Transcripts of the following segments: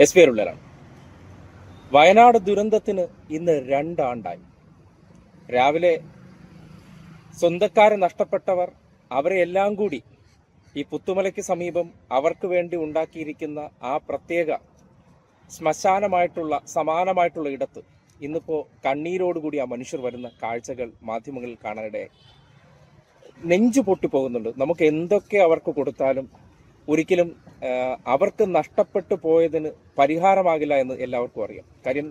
S P അരുളലാണ്. Wayanad ദുരന്തത്തിന് ഇന്ന് 2 ആണ്ടായി. രാവിലെ സ്വന്തക്കാരെ നഷ്ടപ്പെട്ടവർ അവരെ എല്ലാം കൂടി ഈ പുത്തുമലയ്ക്ക് സമീപം അവർക്ക് വേണ്ടി ഉണ്ടാക്കിയിരിക്കുന്ന ആ പ്രത്യേക ശ്മശാനമായിട്ടുള്ള സമാനമായിട്ടുള്ള ഇടത്ത് ഇന്നിപ്പോൾ കണ്ണീരോടുകൂടി ആ മനുഷ്യർ വരുന്ന കാഴ്ചകൾ മാധ്യമങ്ങളിൽ കാണാനിടയായി. നെഞ്ചു പൊട്ടിപ്പോകുന്നുണ്ട്. നമുക്ക് എന്തൊക്കെ അവർക്ക് കൊടുത്താലും ഒരിക്കലും അവർക്ക് നഷ്ടപ്പെട്ടു പോയതിന് പരിഹാരമാകില്ല എന്ന് എല്ലാവർക്കും അറിയാം. കാര്യം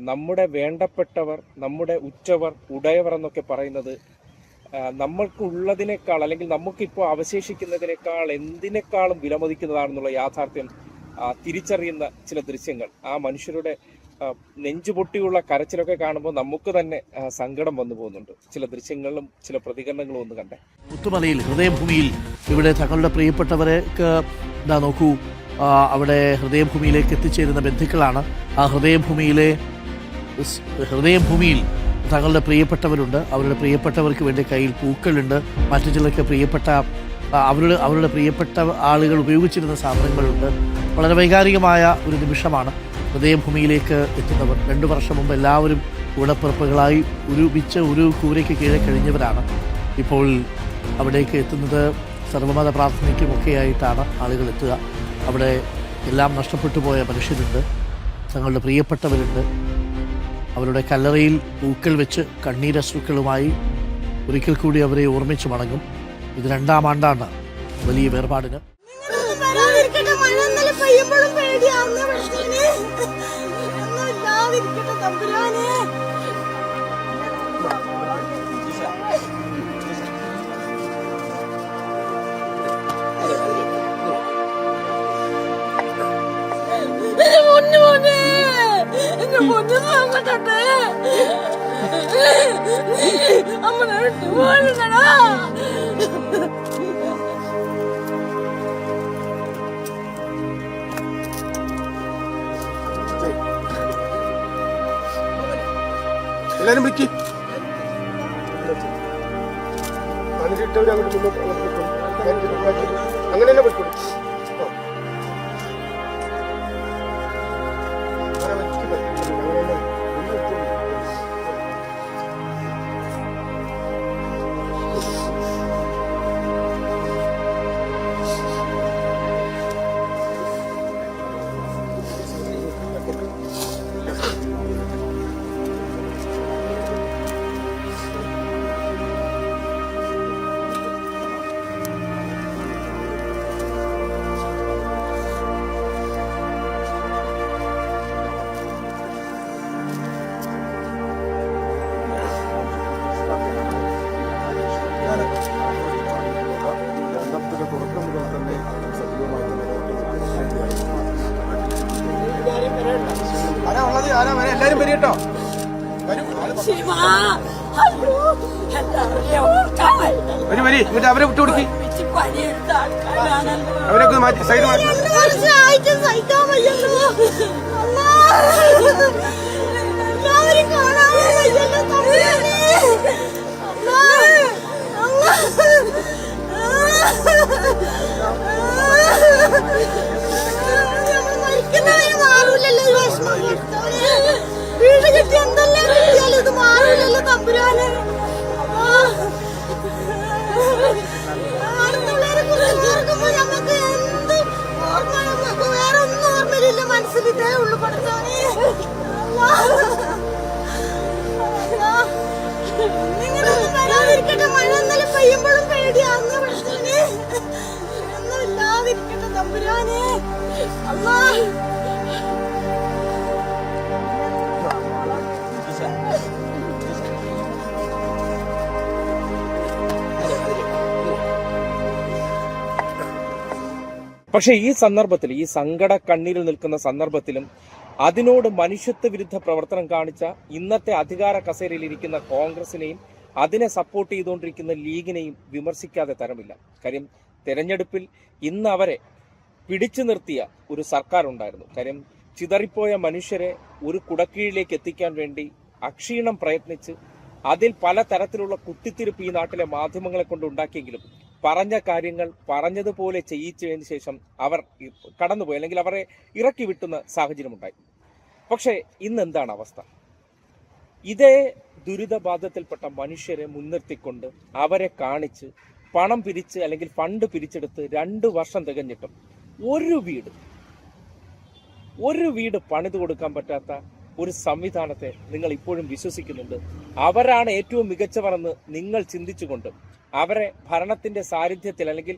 നമ്മുടെ വേണ്ടപ്പെട്ടവർ, നമ്മുടെ ഉറ്റവർ, ഉടയവർ എന്നൊക്കെ പറയുന്നത് നമ്മൾക്ക് ഉള്ളതിനേക്കാൾ അല്ലെങ്കിൽ നമുക്കിപ്പോൾ അവശേഷിക്കുന്നതിനേക്കാൾ എന്തിനേക്കാളും വിലമതിക്കുന്നതാണെന്നുള്ള യാഥാർത്ഥ്യം തിരിച്ചറിയുന്ന ചില ദൃശ്യങ്ങൾ, ആ മനുഷ്യരുടെ നെഞ്ചുപൊട്ടിയുള്ള കരച്ചിലൊക്കെ കാണുമ്പോൾ നമുക്ക് തന്നെ സങ്കടം വന്നു പോകുന്നുണ്ട്. ചില ദൃശ്യങ്ങളും ചില പ്രതികരണങ്ങളും ഒന്ന് കണ്ടേ. പുത്തുമലയിൽ ഹൃദയഭൂമിയിൽ ഇവിടെ തങ്ങളുടെ പ്രിയപ്പെട്ടവരേക്ക് നോക്കൂ, അവിടെ ഹൃദയഭൂമിയിലേക്ക് എത്തിച്ചേരുന്ന ബന്ധുക്കളാണ്. ആ ഹൃദയഭൂമിയിൽ തങ്ങളുടെ പ്രിയപ്പെട്ടവരുണ്ട്. അവരുടെ പ്രിയപ്പെട്ടവർക്ക് വേണ്ടി കയ്യിൽ പൂക്കളുണ്ട്. മറ്റു ചിലർക്ക് അവരുടെ പ്രിയപ്പെട്ട ആളുകൾ ഉപയോഗിച്ചിരുന്ന സാധനങ്ങളുണ്ട്. വളരെ വൈകാരികമായ ഒരു നിമിഷമാണ്. ഹൃദയഭൂമിയിലേക്ക് എത്തുന്നവർ 2 വർഷം മുമ്പ് എല്ലാവരും കൂടപ്പിറപ്പുകളായി ഒരുമിച്ച് ഒരു കൂരയ്ക്ക് കീഴെ കഴിഞ്ഞവരാണ്. ഇപ്പോൾ അവിടേക്ക് എത്തുന്നത് സർവ്വമത പ്രാർത്ഥനയ്ക്കുമൊക്കെയായിട്ടാണ് ആളുകൾ എത്തുക. അവിടെ എല്ലാം നഷ്ടപ്പെട്ടു പോയ മനുഷ്യരുണ്ട്, തങ്ങളുടെ പ്രിയപ്പെട്ടവരുണ്ട്. അവരുടെ കല്ലറയിൽ പൂക്കൾ വെച്ച് കണ്ണീരശ്രുക്കളുമായി ഒരിക്കൽ കൂടി അവരെ ഓർമ്മിച്ച് മടങ്ങും. ഇത് 2ാം ആണ്ടാണ് വലിയ വേർപാടിന്. എല്ലാരും വിളിക്ക്. അങ്ങനെ തന്നെ പോയിക്കോളൂ. എല്ലാരും വരിട്ടോ. വരി എന്നിട്ട് അവരെ വിട്ടു കൊടുക്കി. അവരൊക്കെ മാറ്റി സൈഡ് മാറ്റി. വീട് കിട്ടി എന്തെല്ലാം കിട്ടിയാലും ഇത് മാറില്ലല്ലോ തമ്പുരാനെ. അടുത്തുള്ളവരെ കുറിച്ച് ഓർക്കുമ്പോ നമുക്ക് എന്ത് ഓർമ്മ, നമുക്ക് വേറെ ഒന്നും ഓർമ്മയില്ല. മനസ്സിൽ ഇതേ ഉള്ളു പഠിച്ചവനെ. നിങ്ങളൊന്നും വരാതിരിക്കട്ടെ. മഴ ഇന്നലെ പെയ്യുമ്പോഴും പേടിയാന്ന് പഠിച്ചവനെ. ഒന്നും ഇല്ലാതിരിക്കട്ടെ തമ്പുരാനെ. അല്ലാ പക്ഷെ ഈ സന്ദർഭത്തിൽ, ഈ സങ്കട കണ്ണീരിൽ നിൽക്കുന്ന സന്ദർഭത്തിലും അതിനോട് മനുഷ്യത്വ വിരുദ്ധ പ്രവർത്തനം കാണിച്ച ഇന്നത്തെ അധികാര കസേരയിൽ ഇരിക്കുന്ന കോൺഗ്രസിനെയും അതിനെ സപ്പോർട്ട് ചെയ്തുകൊണ്ടിരിക്കുന്ന ലീഗിനെയും വിമർശിക്കാതെ തരമില്ല. കാര്യം തെരഞ്ഞെടുപ്പിൽ ഇന്ന് അവരെ പിടിച്ചു നിർത്തിയ ഒരു സർക്കാർ ഉണ്ടായിരുന്നു. കാര്യം ചിതറിപ്പോയ മനുഷ്യരെ ഒരു കുടക്കീഴിലേക്ക് എത്തിക്കാൻ വേണ്ടി അക്ഷീണം പ്രയത്നിച്ച് അതിൽ പല തരത്തിലുള്ള കുത്തിത്തിരിപ്പ് ഈ നാട്ടിലെ മാധ്യമങ്ങളെ കൊണ്ട് ഉണ്ടാക്കിയെങ്കിലും പറഞ്ഞ കാര്യങ്ങൾ പറഞ്ഞതുപോലെ ചെയ്യിച്ചതിന് ശേഷം അവർ കടന്നുപോയി, അല്ലെങ്കിൽ അവരെ ഇറക്കി വിട്ടുന്ന സാഹചര്യമുണ്ടായി. പക്ഷേ ഇന്ന് എന്താണ് അവസ്ഥ? ഇതേ ദുരിതബാധത്തിൽപ്പെട്ട മനുഷ്യരെ മുൻനിർത്തിക്കൊണ്ട് അവരെ കാണിച്ച് പണം പിരിച്ച് അല്ലെങ്കിൽ ഫണ്ട് പിരിച്ചെടുത്ത് 2 വർഷം തികഞ്ഞിട്ടും ഒരു വീട് പണിത് കൊടുക്കാൻ പറ്റാത്ത ഒരു സംവിധാനത്തെ നിങ്ങൾ ഇപ്പോഴും വിശ്വസിക്കുന്നുണ്ട്. അവരാണ് ഏറ്റവും മികച്ചവരെന്ന് നിങ്ങൾ ചിന്തിച്ചുകൊണ്ട് അവരെ ഭരണത്തിന്റെ സാരഥ്യത്തിൽ അല്ലെങ്കിൽ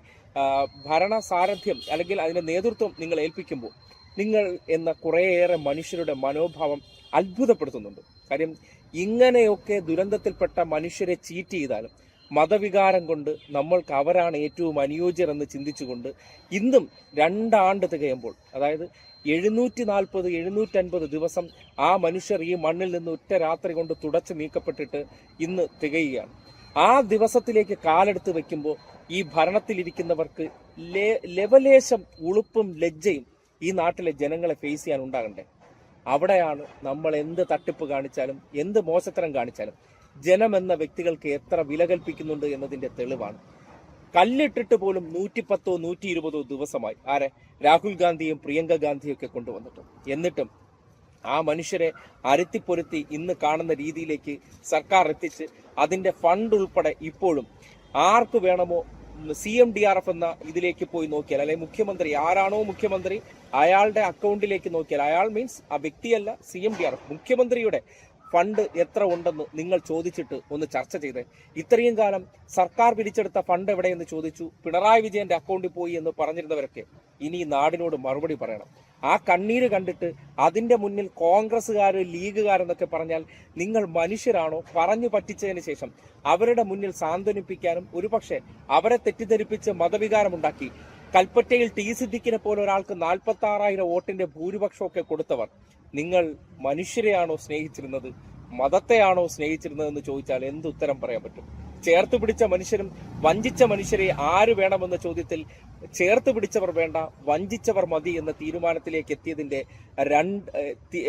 ഭരണ സാരഥ്യം അല്ലെങ്കിൽ അതിന്റെ നേതൃത്വം നിങ്ങൾ ഏൽപ്പിക്കുമ്പോൾ നിങ്ങൾ എന്ന കുറേയേറെ മനുഷ്യരുടെ മനോഭാവം അത്ഭുതപ്പെടുത്തുന്നുണ്ട്. കാര്യം ഇങ്ങനെയൊക്കെ ദുരന്തത്തിൽപ്പെട്ട മനുഷ്യരെ ചീറ്റ് ചെയ്താലും മതവികാരം കൊണ്ട് നമ്മൾക്ക് അവരാണ് ഏറ്റവും അനുയോജ്യർ എന്ന് ചിന്തിച്ചുകൊണ്ട് ഇന്നും 2 ആണ്ട് തികയുമ്പോൾ, അതായത് 740-750 ദിവസം ആ മനുഷ്യർ ഈ മണ്ണിൽ നിന്ന് ഒറ്റ രാത്രി കൊണ്ട് തുടച്ചു നീക്കപ്പെട്ടിട്ട് ഇന്ന് തികയുകയാണ്. ആ ദിവസത്തിലേക്ക് കാലെടുത്ത് വെക്കുമ്പോൾ ഈ ഭരണത്തിലിരിക്കുന്നവർക്ക് ലെവലേശം ഉളുപ്പും ലജ്ജയും ഈ നാട്ടിലെ ജനങ്ങളെ ഫേസ് ചെയ്യാൻ ഉണ്ടാകണ്ടേ? അവിടെയാണ് നമ്മൾ എന്ത് തട്ടിപ്പ് കാണിച്ചാലും എന്ത് മോശത്തരം കാണിച്ചാലും ജനം എന്ന വ്യക്തികൾക്ക് എത്ര വില കൽപ്പിക്കുന്നുണ്ട് എന്നതിന്റെ തെളിവാണ്. കല്ലിട്ടിട്ട് പോലും 110-120 ദിവസമായി രാഹുൽ ഗാന്ധിയും പ്രിയങ്ക ഗാന്ധിയും ഒക്കെ കൊണ്ടുവന്നിട്ട്, എന്നിട്ടും ആ മനുഷ്യരെ അരുത്തിപ്പൊരുത്തി ഇന്ന് കാണുന്ന രീതിയിലേക്ക് സർക്കാർ എത്തിച്ച് അതിന്റെ ഫണ്ട് ഉൾപ്പെടെ ഇപ്പോഴും ആർക്ക് വേണമോ CMDRF എന്ന ഇതിലേക്ക് പോയി നോക്കിയാൽ, അല്ലെങ്കിൽ മുഖ്യമന്ത്രി ആരാണോ മുഖ്യമന്ത്രി അയാളുടെ അക്കൗണ്ടിലേക്ക് നോക്കിയാൽ, അയാൾ മീൻസ് ആ വ്യക്തിയല്ല, CMDRF മുഖ്യമന്ത്രിയുടെ ഫണ്ട് എത്ര ഉണ്ടെന്ന് നിങ്ങൾ ചോദിച്ചിട്ട് ഒന്ന് ചർച്ച ചെയ്തേ. ഇത്രയും കാലം സർക്കാർ പിരിച്ചെടുത്ത ഫണ്ട് എവിടെയെന്ന് ചോദിച്ചു പിണറായി വിജയന്റെ അക്കൗണ്ടിൽ പോയി എന്ന് പറഞ്ഞിരുന്നവരൊക്കെ ഇനി നാടിനോട് മറുപടി പറയണം. ആ കണ്ണീര് കണ്ടിട്ട് അതിന്റെ മുന്നിൽ കോൺഗ്രസ്സുകാർ ലീഗുകാരെന്നൊക്കെ പറഞ്ഞാൽ നിങ്ങൾ മനുഷ്യരാണോ? പറഞ്ഞു പറ്റിച്ചതിന് ശേഷം അവരുടെ മുന്നിൽ സാന്ത്വനിപ്പിക്കാനും ഒരുപക്ഷെ അവരെ തെറ്റിദ്ധരിപ്പിച്ച് മതവികാരമുണ്ടാക്കി കൽപ്പറ്റയിൽ ടി സിദ്ദിഖിനെ പോലെ ഒരാൾക്ക് 46,000 വോട്ടിന്റെ ഭൂരിപക്ഷമൊക്കെ കൊടുത്തവർ, നിങ്ങൾ മനുഷ്യരെയാണോ സ്നേഹിച്ചിരുന്നത്, മതത്തെയാണോ സ്നേഹിച്ചിരുന്നതെന്ന് ചോദിച്ചാൽ എന്തുത്തരം പറയാൻ പറ്റും? ചേർത്ത് പിടിച്ച മനുഷ്യരും വഞ്ചിച്ച മനുഷ്യരെ ആര് വേണമെന്ന ചോദ്യത്തിൽ ചേർത്ത് പിടിച്ചവർ വേണ്ട, വഞ്ചിച്ചവർ മതി എന്ന തീരുമാനത്തിലേക്ക്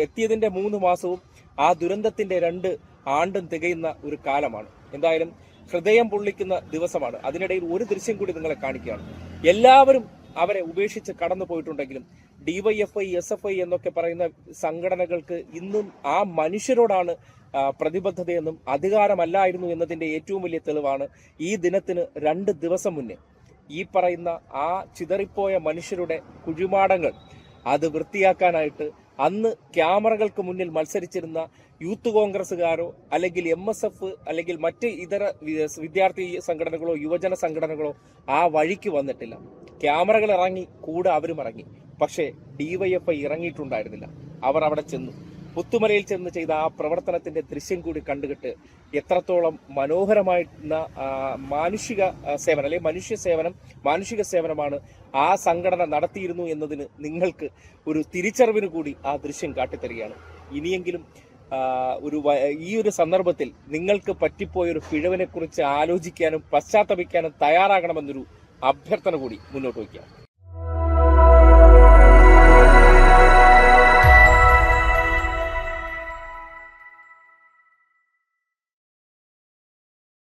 എത്തിയതിന്റെ 3 മാസവും ആ ദുരന്തത്തിന്റെ 2 ആണ്ടും തികയുന്ന ഒരു കാലമാണ്. എന്തായാലും ഹൃദയം പൊള്ളിക്കുന്ന ദിവസമാണ്. അതിനിടയിൽ ഒരു ദൃശ്യം കൂടി നിങ്ങളെ കാണിക്കുകയാണ്. എല്ലാവരും അവരെ ഉപേക്ഷിച്ച് കടന്നു പോയിട്ടുണ്ടെങ്കിലും DYFI, SFI എന്നൊക്കെ പറയുന്ന സംഘടനകൾക്ക് ഇന്നും ആ മനുഷ്യരോടാണ് പ്രതിബദ്ധതയെന്നും അധികാരമല്ലായിരുന്നു എന്നതിന്റെ ഏറ്റവും വലിയ തെളിവാണ് ഈ ദിനത്തിന് 2 ദിവസം മുന്നേ ഈ പറയുന്ന ആ ചിതറിപ്പോയ മനുഷ്യരുടെ കുഴിമാടങ്ങൾ അത് വൃത്തിയാക്കാനായിട്ട് അന്ന് ക്യാമറകൾക്ക് മുന്നിൽ മത്സരിച്ചിരുന്ന യൂത്ത് കോൺഗ്രസ്സുകാരോ അല്ലെങ്കിൽ MSF അല്ലെങ്കിൽ മറ്റ് ഇതര വിദ്യാർത്ഥി സംഘടനകളോ യുവജന സംഘടനകളോ ആ വഴിക്ക് വന്നിട്ടില്ല. ക്യാമറകൾ ഇറങ്ങി, കൂടെ അവരും ഇറങ്ങി. പക്ഷേ DYFI ഇറങ്ങിയിട്ടുണ്ടായിരുന്നില്ല. അവർ അവിടെ ചെന്നു, പുത്തുമലയിൽ ചെന്ന് ചെയ്ത ആ പ്രവർത്തനത്തിന്റെ ദൃശ്യം കൂടി കണ്ടുകിട്ട് എത്രത്തോളം മനോഹരമായിരുന്ന മാനുഷിക സേവനം അല്ലെങ്കിൽ മാനുഷിക സേവനമാണ് ആ സംഘടന നടത്തിയിരുന്നു എന്നതിന് നിങ്ങൾക്ക് ഒരു തിരിച്ചറിവിന് കൂടി ആ ദൃശ്യം കാട്ടിത്തരികയാണ്. ഇനിയെങ്കിലും ഈ ഒരു സന്ദർഭത്തിൽ നിങ്ങൾക്ക് പറ്റിപ്പോയൊരു പിഴവിനെ കുറിച്ച് ആലോചിക്കാനും പശ്ചാത്തപിക്കാനും തയ്യാറാകണമെന്നൊരു അഭ്യർത്ഥന കൂടി മുന്നോട്ട് വയ്ക്കാം.